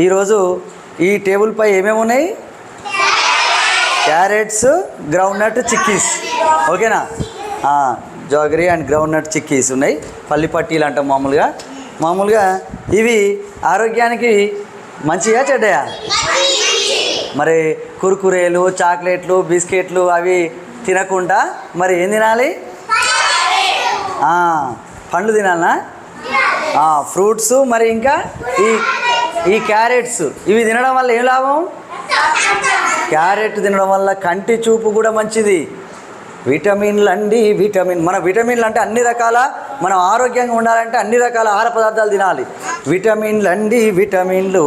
ఈరోజు ఈ టేబుల్ పై ఏమేమి ఉన్నాయి? క్యారెట్స్, గ్రౌండ్ నట్, చిక్కీస్. ఓకేనా? జాగరీ అండ్ గ్రౌండ్ నట్ చిక్కీస్ ఉన్నాయి. పల్లి పట్టీలు అంటాం మామూలుగా. ఇవి ఆరోగ్యానికి మంచిగా చెడ్డయా? మరి కుర్కురేలు, చాక్లెట్లు, బిస్కెట్లు అవి తినకుండా మరి ఏం తినాలి? పండ్లు తినాలనా? ఫ్రూట్స్. మరి ఇంకా ఈ క్యారెట్స్ ఇవి తినడం వల్ల ఏం లాభం? క్యారెట్ తినడం వల్ల కంటి చూపు కూడా మంచిది. విటమిన్లు అండి, మన విటమిన్లు అంటే అన్ని రకాల, మనం ఆరోగ్యంగా ఉండాలంటే అన్ని రకాల ఆహార పదార్థాలు తినాలి. విటమిన్లు అండి, విటమిన్లు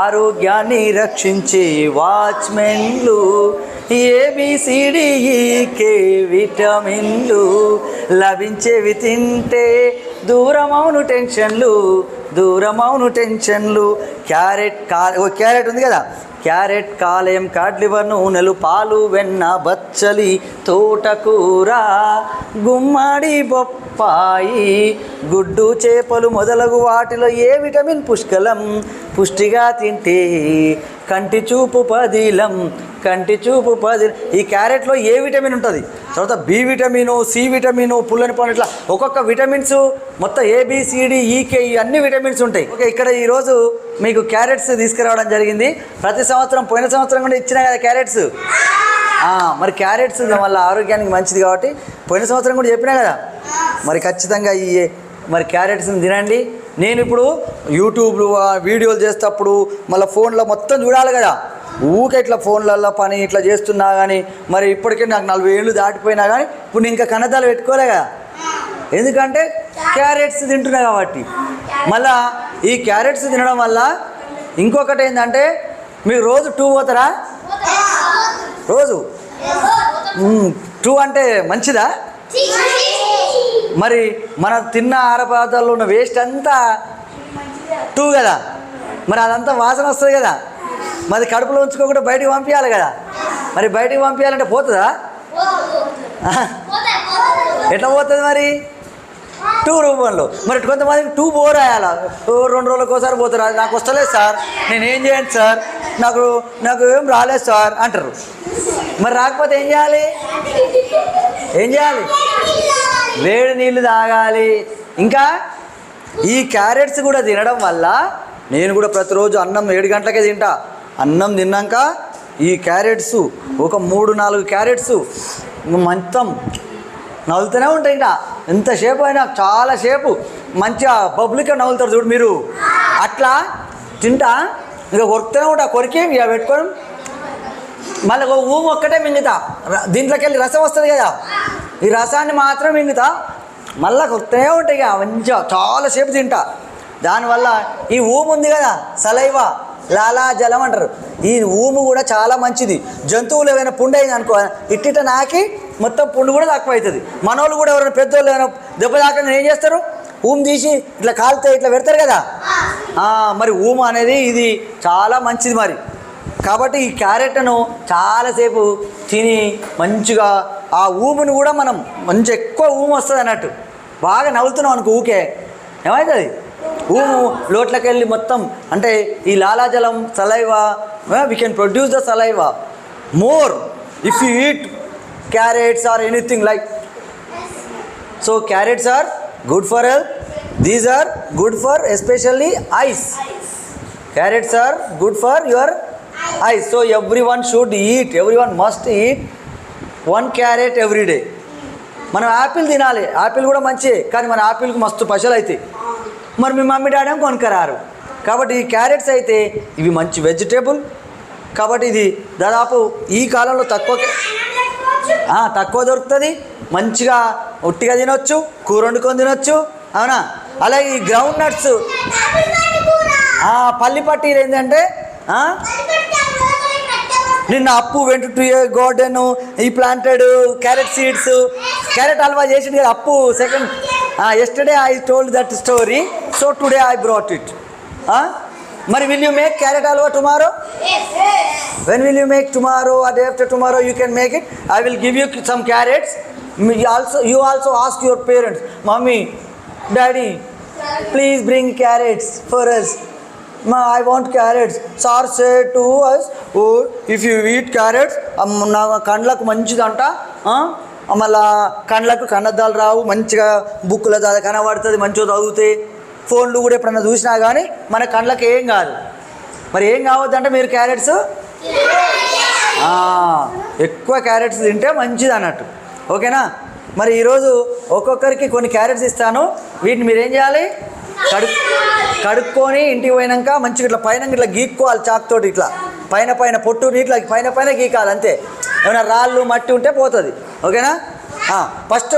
ఆరోగ్యాన్ని రక్షించే వాచ్మెన్లు. ABCDEK విటమిన్లు లభించేవి తింటే దూరమౌను టెన్షన్లు. క్యారెట్ ఉంది కదా, క్యారెట్, కాలేయం, కాడ్ లివర్, నూనెలు, పాలు, వెన్న, బచ్చలి, తోటకూర, గుమ్మడి, బొప్పాయి, గుడ్డు, చేపలు మొదలగు వాటిలో ఏ విటమిన్ పుష్కలం. పుష్టిగా తింటే కంటి చూపు పదిలం. ఈ క్యారెట్లో ఏ విటమిన్ ఉంటుంది, తర్వాత బి విటమిను, సి విటమిను, పుల్లని పండు, ఇట్లా ఒక్కొక్క విటమిన్స్ మొత్తం ABCDEK అన్ని విటమిన్స్ ఉంటాయి. ఓకే, ఇక్కడ ఈరోజు మీకు క్యారెట్స్ తీసుకురావడం జరిగింది. ప్రతి సంవత్సరం, పోయిన సంవత్సరం కూడా ఇచ్చినా కదా క్యారెట్స్. మరి క్యారెట్స్ వల్ల ఆరోగ్యానికి మంచిది కాబట్టి పోయిన సంవత్సరం కూడా చెప్పినా కదా. మరి ఖచ్చితంగా మరి క్యారెట్స్ని తినండి. నేను ఇప్పుడు యూట్యూబ్లో వీడియోలు చేసేటప్పుడు మళ్ళీ ఫోన్లో మొత్తం చూడాలి కదా, ఊకే ఇట్లా ఫోన్లలో పని ఇట్లా చేస్తున్నా కానీ మరి ఇప్పటికే నాకు 40 ఏళ్ళు దాటిపోయినా కానీ ఇప్పుడు నేను ఇంకా కన్నదాలు పెట్టుకోలే కదా, ఎందుకంటే క్యారెట్స్ తింటున్నా కాబట్టి. మళ్ళా ఈ క్యారెట్స్ తినడం వల్ల ఇంకొకటి ఏంటంటే, మీరు రోజు 2 పోతారా? రోజు 2 అంటే మంచిదా? మరి మన తిన్న ఆహార పదార్థాల్లో ఉన్న వేస్ట్ అంతా 2 కదా, మరి అదంతా వాసన వస్తుంది కదా, మరి కడుపులో ఉంచుకోకుండా బయటికి పంపించాలి కదా. మరి బయటికి పంపించాలంటే పోతుందా? ఎట్లా పోతుంది మరి? 2 రూపంలో. మరి కొంతమందికి 2 పోరాయాల, 2 రోజులకు ఒకసారి పోతారు. అది నాకు వస్తలేదు సార్, నేనేం చేయండి సార్, నాకు ఏం రాలేదు సార్ అంటారు. మరి రాకపోతే ఏం చేయాలి? వేడి నీళ్ళు తాగాలి. ఇంకా ఈ క్యారెట్స్ కూడా తినడం వల్ల, నేను కూడా ప్రతిరోజు అన్నం 7 గంటలకే తింటా. అన్నం తిన్నాక ఈ క్యారెట్స్ ఒక 3-4 క్యారెట్స్ మొత్తం నవ్వుతూనే ఉంటాయి. ఇంకా ఎంతసేపు అయినా చాలాసేపు మంచిగా పబ్లిక్గా నవ్వులుతారు చూడు మీరు, అట్లా తింటా. ఇంకా కొరుకుతూనే ఉంటా, కొరికి ఇక పెట్టుకోవడం. మళ్ళీ ఊము ఒక్కటే మింగుతా, దీంట్లోకి వెళ్ళి రసం వస్తుంది కదా, ఈ రసాన్ని మాత్రం మింగుతా. మళ్ళీ కొరుకుతూనే ఉంటాయి ఇక మంచిగా చాలాసేపు తింటా. దానివల్ల ఈ ఊము ఉంది కదా, సలైవా, లాలాజలం అంటారు, ఈ ఊము కూడా చాలా మంచిది. జంతువులు ఏమైనా పుండు అయింది అనుకో, ఇట్టిట నాకి మొత్తం పుండు కూడా తక్కువ అవుతుంది. మనోళ్ళు కూడా ఎవరైనా పెద్దోళ్ళు ఏమైనా దెబ్బ తాకుండా ఏం చేస్తారు, ఊము తీసి ఇట్లా కాలితే ఇట్లా పెడతారు కదా. మరి ఊము అనేది ఇది చాలా మంచిది. మరి కాబట్టి ఈ క్యారెట్ను చాలాసేపు తిని మంచిగా ఆ ఊమును కూడా మనం మంచి ఎక్కువ ఊము వస్తుంది అన్నట్టు. బాగా నవ్వుతున్నాం అనుకో, ఊకే ఏమవుతుంది, ఊము లోట్లకి వెళ్ళి మొత్తం, అంటే ఈ లాలాజలం, saliva, we can produce the saliva more if you eat carrots or anything like. So carrots are good for health. These are good for especially eyes. Carrots are good for your eyes. So everyone must eat 1 carrot every day. మనం Apple తినాలి, Apple కూడా మంచిదే, కానీ మన యాపిల్కి మస్తు పైసలు అవుతాయి. మరి మీ మమ్మీ డాడీ ఏమో కొనుక్కరారు. కాబట్టి ఈ క్యారెట్స్ అయితే ఇవి మంచి వెజిటేబుల్. కాబట్టి ఇది దాదాపు ఈ కాలంలో తక్కువ దొరుకుతుంది. మంచిగా ఒట్టిగా తినొచ్చు, కూర వండుకొని తినొచ్చు, అవునా? అలాగే ఈ గ్రౌండ్ నట్స్, పల్లి పట్టీలు ఏంటంటే, నిన్న అప్పు వెంట టు ఏ గార్డెన్ ఈ planted carrot seeds, carrot halwa చేసింది కదా అప్పు. Second yesterday I told that story, so today I brought it. మరి will you make carrot halwa tomorrow? Yes. When will you make tomorrow or day after tomorrow? You can make it. I will give you some carrots. You also ask your parents, mommy, daddy, please bring carrots for us. I want carrots. Sir said to us, oh, if you eat carrots, నా కండ్లకు మంచిదంట, మళ్ళా కండ్లకు కన్నద్దాలు రావు, మంచిగా బుక్కుల కనబడుతుంది, మంచిగా చదివితే. ఫోన్లు కూడా ఎప్పుడన్నా చూసినా కానీ మన కండ్లకు ఏం కాదు. మరి ఏం కావద్దంటే మీరు క్యారెట్స్ ఎక్కువ క్యారెట్స్ తింటే మంచిది అన్నట్టు. ఓకేనా? మరి ఈరోజు ఒక్కొక్కరికి కొన్ని క్యారెట్స్ ఇస్తాను. వీటిని మీరు ఏం చేయాలి? కడుక్కొని ఇంటికి పోయినాక మంచిగా ఇట్లా పైన ఇట్లా గీక్కోవాలి చాక్తోటి. ఇట్లా పైన పొట్టు ఇట్లా పైన గీకాలి అంతే. ఏమైనా రాళ్ళు మట్టి ఉంటే పోతుంది. ఓకేనా? ఫస్ట్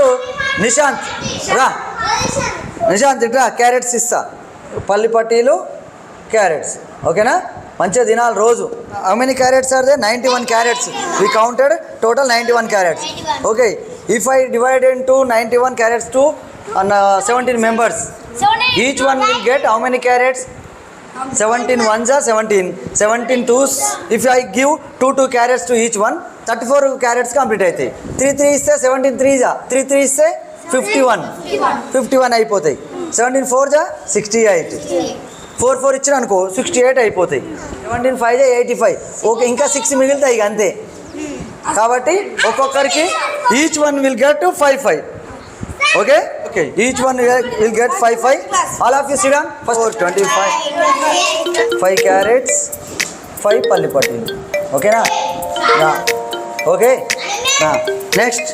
నిశాంత్ రా, నిశాంత్ ఇట్లా క్యారెట్స్ ఇస్తా. పల్లి పట్టీలు క్యారెట్స్. ఓకేనా? మంచిగా తినాలి రోజు. How many carrots are they? 91 carrots. We counted total 91 carrots. Okay, if I divide into 91 carrots to 17 members, each one will get how many carrots? 17 ones are 17, 17 twos. If I give 2 carrots to each one, 34 carrots complete అవుతాయి. 3 ఇస్తే 17 3 3 ఇస్తే 51 అయిపోతాయి. 17 4 68, 4 ఇచ్చిన అనుకో 68 అయిపోతాయి. 17 5 85. Okay, ఇంకా 6 మిగులుతాయి ఇక అంతే. కాబట్టి ఒక్కొక్కరికి each one will get 5. Okay, each one will get 5. All of you sit down. First 5 carrots, 5 పల్లి పట్టీలు. ఓకేనా? ఓకే, నెక్స్ట్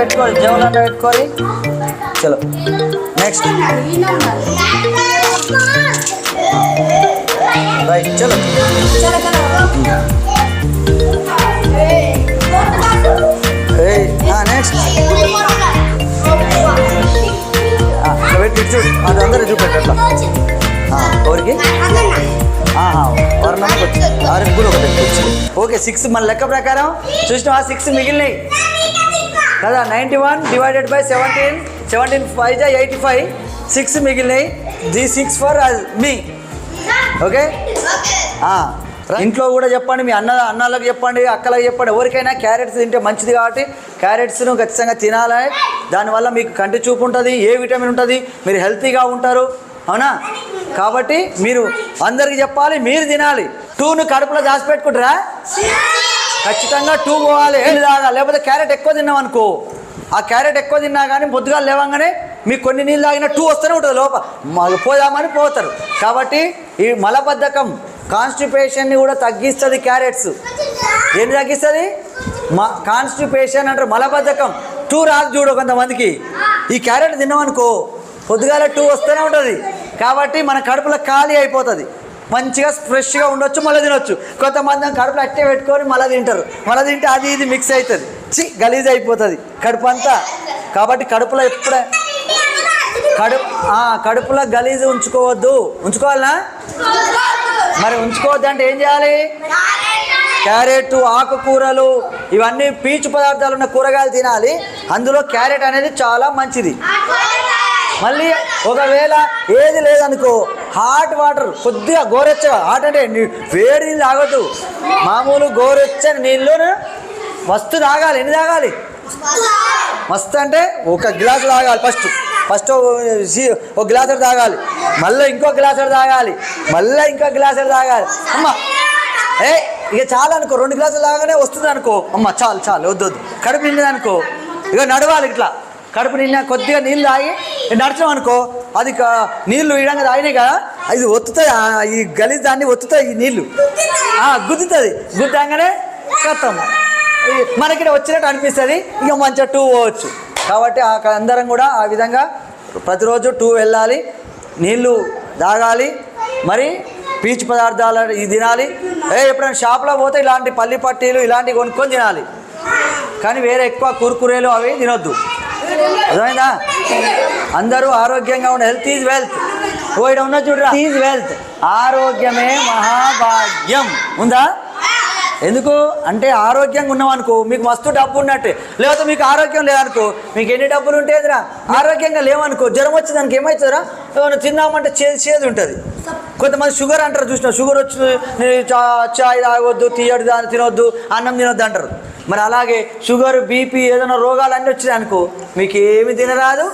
పెట్టుకోవాలి, జవలన్న పెట్టుకోవాలి. చలో నెక్స్ట్ రైట్. చలో నెక్స్ట్ పెట్టి చూడు, అది అందరూ చూపెట్టట్లా. ఎవరికి వర్ణంకి వచ్చింది, ఆరుగురు ఒకటి వచ్చింది. ఓకే, 6 మన లెక్క ప్రకారం చూసినా 6 మిగిలినాయి కదా. 91 డివైడెడ్ బై 17, 17 5 85, 6 మిగిలినాయి. The 6 for me. ఓకే, ఇంట్లో కూడా చెప్పండి, మీ అన్నలకు చెప్పండి, అక్కలకు చెప్పండి. ఎవరికైనా క్యారెట్స్ తింటే మంచిది కాబట్టి క్యారెట్స్ను ఖచ్చితంగా తినాలి. దానివల్ల మీకు కంటి చూపు ఉంటుంది, ఏ విటమిన్ ఉంటుంది, మీరు హెల్తీగా ఉంటారు. అవునా? కాబట్టి మీరు అందరికీ చెప్పాలి, మీరు తినాలి. 2ను కడుపులో దాచిపెట్టుకుంటారా? ఖచ్చితంగా 2 పోవాలి, తాగాలి. లేకపోతే క్యారెట్ ఎక్కువ తిన్నాం అనుకో, ఆ క్యారెట్ ఎక్కువ తిన్నా కానీ పొద్దుగా లేవగానే మీకు కొన్ని నీళ్ళు తాగినా 2 వస్తూనే ఉంటుంది లోపల, పోదామని పోతారు. కాబట్టి ఈ మలబద్ధకం, కాన్స్టిపేషన్ని కూడా తగ్గిస్తుంది క్యారెట్స్. ఏంటి తగ్గిస్తుంది? కాన్స్టిపేషన్ అంటారు, మలబద్ధకం. 2 రాదు చూడు కొంతమందికి. ఈ క్యారెట్ తిన్నామనుకో పొద్దుగాల 2 వస్తూనే ఉంటుంది. కాబట్టి మన కడుపులో ఖాళీ అయిపోతుంది, మంచిగా ఫ్రెష్గా ఉండొచ్చు, మళ్ళీ తినొచ్చు. కొంతమంది కడుపులో అట్టే పెట్టుకొని మళ్ళీ తింటారు, మళ్ళీ తింటే అది ఇది మిక్స్ అవుతుంది, గలీజ్ అయిపోతుంది కడుపు అంతా. కాబట్టి కడుపులో ఎప్పుడే కడుపులో గలీజ్ ఉంచుకోవద్దు. ఉంచుకోవాలనా? మరి ఉంచుకోవద్దు అంటే ఏం చేయాలి? క్యారెట్, ఆకుకూరలు, ఇవన్నీ పీచు పదార్థాలు ఉన్న కూరగాయలు తినాలి. అందులో క్యారెట్ అనేది చాలా మంచిది. మళ్ళీ ఒకవేళ ఏది లేదనుకో హాట్ వాటర్, కొద్దిగా గోరెచ్చగా, హాట్ అంటే వేడి నీళ్ళు తాగొద్దు, మామూలు గోరెచ్చని నీళ్ళు మస్తు తాగాలి. ఎన్ని తాగాలి? మస్తు అంటే 1 గ్లాసు తాగాలి. ఫస్ట్ 1 గ్లాసు తాగాలి, మళ్ళీ ఇంకో గ్లాసు తాగాలి, మళ్ళీ ఇంకో గ్లాసు తాగాలి. అమ్మ ఇక చాలా అనుకో, 2 గ్లాసులు తాగానే వస్తుంది అనుకో, అమ్మ చాలు వద్దు, కడుపు నిండింది అనుకో, ఇక నడవాలి. ఇట్లా కడుపు నిండా కొద్దిగా నీళ్ళు తాగి నడిచాం అనుకో, అది నీళ్ళు ఇడంగా తాగినాయి కదా, అది ఒత్తుతుంది, ఈ గలీజ్ దాన్ని ఒత్తుతాయి ఈ నీళ్ళు, గుద్దుతుంది. గుద్దంగానే కథం మనకి వచ్చినట్టు అనిపిస్తుంది, ఇక మంచిగా 2 పోవచ్చు. కాబట్టి అందరం కూడా ఆ విధంగా ప్రతిరోజు 2 వెళ్ళాలి, నీళ్ళు తాగాలి, మరి పీచు పదార్థాలు ఇది తినాలి. ఎప్పుడైనా షాప్లో పోతే ఇలాంటి పల్లి పట్టీలు ఇలాంటివి కొనుక్కొని తినాలి, కానీ వేరే ఎక్కువ కుర్కురేలు అవి తినొద్దు. అర్థమైందా? అందరూ ఆరోగ్యంగా ఉండే. Health is wealth. ఇక్కడ ఉన్న చూడరా, ఈజ్ వెల్త్. ఆరోగ్యమే మహాభాగ్యం. ఉందా? ఎందుకు అంటే ఆరోగ్యంగా ఉన్నామనుకో మీకు మస్తు డబ్బు ఉన్నట్టే, లేకపోతే మీకు ఆరోగ్యం లేదనుకో మీకు ఎన్ని డబ్బులు ఉంటేదిరా, ఆరోగ్యంగా లేవనుకో జ్వరం వచ్చి దానికి ఏమవుతుందిరా, ఏమైనా తిందామంటే చేదు ఉంటుంది. కొంతమంది షుగర్ అంటారు, చూసిన షుగర్ వచ్చి చాయ్ తాగొద్దు, తీయడు దాన్ని తినొద్దు, అన్నం తినొద్దు అంటారు. మరి అలాగే షుగర్, బీపీ, ఏదైనా రోగాలు అన్నీ వచ్చినాయి అనుకో మీకు ఏమి తినరాదు,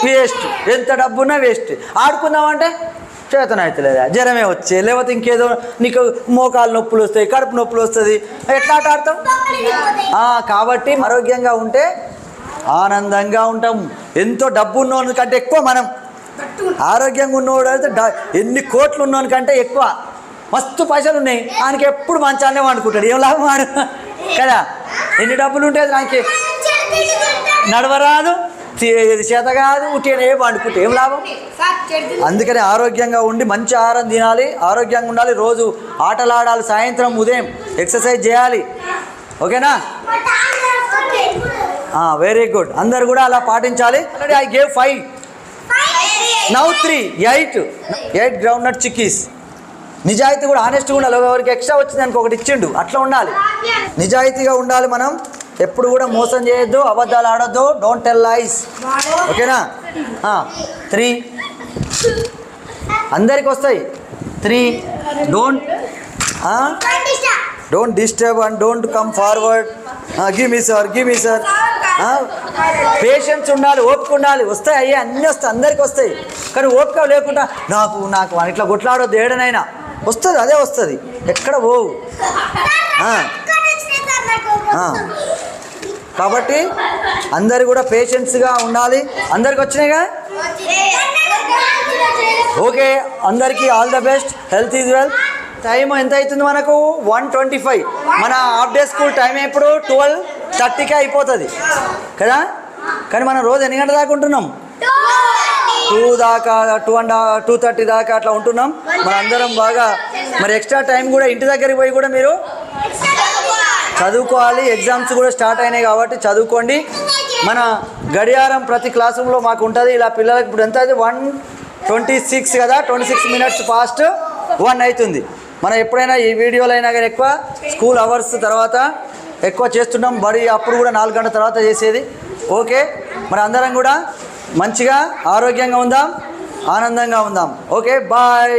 వేస్ట్. ఎంత డబ్బున్నా వేస్ట్. ఆడుకుందామంటే చేతన అవుతలేదా, జ్వరమే వచ్చే, లేకపోతే ఇంకేదో నీకు మోకాలు నొప్పులు వస్తాయి, కడుపు నొప్పులు వస్తుంది, ఎట్లా ఆట ఆడతాం? కాబట్టి ఆరోగ్యంగా ఉంటే ఆనందంగా ఉంటాం. ఎంతో డబ్బు ఉన్నోని కంటే ఎక్కువ మనం ఆరోగ్యంగా ఉన్నవాడు అయితే ఎన్ని కోట్లు ఉన్నోని కంటే ఎక్కువ, మస్తు పైసలు ఉన్నాయి, ఆయనకి ఎప్పుడు మంచాన్నే వండుకుంటాడు, ఏం లాభం ఆడు కదా. ఎన్ని డబ్బులు ఉంటే దానికి నడవరాదు, చేత కాదు, ఉట్టినే వండుకుంటే ఏం లాభం? అందుకని ఆరోగ్యంగా ఉండి మంచి ఆహారం తినాలి, ఆరోగ్యంగా ఉండాలి, రోజు ఆటలు ఆడాలి, సాయంత్రం ఉదయం ఎక్సర్సైజ్ చేయాలి. ఓకేనా? Very good. అందరు కూడా అలా పాటించాలి. Already I gave 5, now 3, 8 ground nut chikkis. నిజాయితీ కూడా, ఆనెస్ట్గా ఉండాలి. ఎవరికి ఎక్స్ట్రా వచ్చింది అనుకో ఒకటి ఇచ్చిండు, అట్లా ఉండాలి, నిజాయితీగా ఉండాలి. మనం ఎప్పుడు కూడా మోసం చేయొద్దు, అబద్ధాలు ఆడొద్దు, డోంట్ టెల్ లైస్. ఓకేనా? 3 అందరికి వస్తాయి. 3 don't disturb and don't come forward. Give me sir. Patience ఉండాలి, ఓపిక ఉండాలి. వస్తాయి, అయ్యే అన్నీ వస్తాయి, అందరికి వస్తాయి. కానీ ఓపిక లేకుండా నాకు ఇట్లా కొట్లాడొద్దు, ఏడనైనా వస్తుంది, అదే వస్తుంది, ఎక్కడ పోవు. కాబట్టి అందరు కూడా పేషెన్స్గా ఉండాలి. అందరికి వచ్చినాయిగా? ఓకే, అందరికీ all the best. Health is wealth. Time ఎంత అవుతుంది మనకు? 1:25. మన హాఫ్ డే స్కూల్ టైం ఎప్పుడు? 12:30కే అయిపోతుంది కదా. కానీ మనం రోజు ఎన్ని గంటల దాకా ఉంటున్నాం? 2 దాకా, 2:30 దాకా అట్లా ఉంటున్నాం. మన అందరం బాగా మరి ఎక్స్ట్రా టైం కూడా ఇంటి దగ్గరికి పోయి కూడా మీరు చదువుకోవాలి. ఎగ్జామ్స్ కూడా స్టార్ట్ అయినాయి కాబట్టి చదువుకోండి. మన గడియారం ప్రతి క్లాస్ రూమ్లో మాకు ఉంటుంది. ఇలా పిల్లలకు ఇప్పుడు ఎంత అయితే 1:26 కదా, 26 minutes past 1 అవుతుంది. మనం ఎప్పుడైనా ఈ వీడియోలో అయినా కానీ ఎక్కువ స్కూల్ అవర్స్ తర్వాత ఎక్కువ చేస్తున్నాం. బడి అప్పుడు కూడా 4 గంటల తర్వాత చేసేది. ఓకే, మరి అందరం కూడా మంచిగా ఆరోగ్యంగా ఉందాం, ఆనందంగా ఉందాం. Okay, bye.